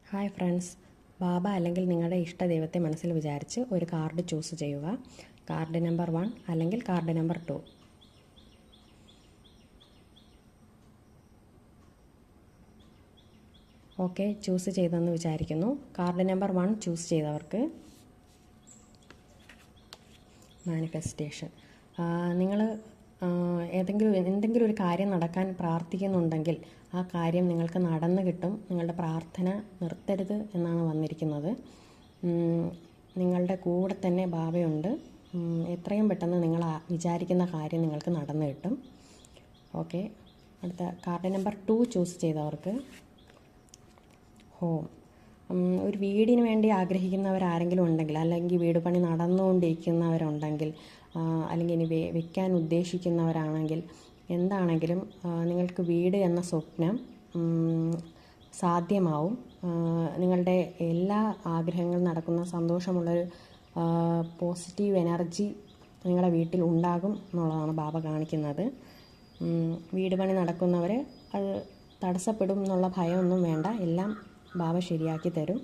Hi friends, ബാബ അല്ലെങ്കിൽ നിങ്ങളുടെ ഇഷ്ടദൈവത്തെ മനസ്സിൽ വിചാരിച്ച് ഒരു കാർഡ് ചൂസ് ചെയ്യുക. കാർഡ് നമ്പർ 1 അല്ലെങ്കിൽ കാർഡ് നമ്പർ 2. ഓക്കെ, ചൂസ് ചെയ്തെന്ന് വിചാരിക്കുന്നു. കാർഡ് നമ്പർ 1 ചൂസ് ചെയ്തവർക്ക് മാനിഫെസ്റ്റേഷൻ. നിങ്ങൾ എന്തെങ്കിലും ഒരു കാര്യം നടക്കാൻ പ്രാർത്ഥിക്കുന്നുണ്ടെങ്കിൽ ആ കാര്യം നിങ്ങൾക്ക് നടന്നു കിട്ടും. നിങ്ങളുടെ പ്രാർത്ഥന നിർത്തരുത് എന്നാണ് വന്നിരിക്കുന്നത്. നിങ്ങളുടെ കൂടെ തന്നെ ബാബയുണ്ട്. എത്രയും പെട്ടെന്ന് നിങ്ങൾ വിചാരിക്കുന്ന കാര്യം നിങ്ങൾക്ക് നടന്നു കിട്ടും. ഓക്കെ, അടുത്ത കാർഡ് നമ്പർ 2 ചൂസ് ചെയ്തവർക്ക് ഹോം. ഒരു വീടിന് വേണ്ടി ആഗ്രഹിക്കുന്നവരാരെങ്കിലും ഉണ്ടെങ്കിൽ, അല്ലെങ്കിൽ വീട് പണി നടന്നുകൊണ്ടിരിക്കുന്നവരുണ്ടെങ്കിൽ, അല്ലെങ്കിൽ ഇനി വെക്കാൻ ഉദ്ദേശിക്കുന്നവരാണെങ്കിൽ, എന്താണെങ്കിലും നിങ്ങൾക്ക് വീട് എന്ന സ്വപ്നം സാധ്യമാവും. നിങ്ങളുടെ എല്ലാ ആഗ്രഹങ്ങളും നടക്കുന്ന സന്തോഷമുള്ളൊരു പോസിറ്റീവ് എനർജി നിങ്ങളുടെ വീട്ടിൽ ഉണ്ടാകും എന്നുള്ളതാണ് ബാബ കാണിക്കുന്നത്. വീട് പണി നടക്കുന്നവർ അത് തടസ്സപ്പെടും എന്നുള്ള ഭയമൊന്നും വേണ്ട. എല്ലാം ബാബ ശരിയാക്കി തരും.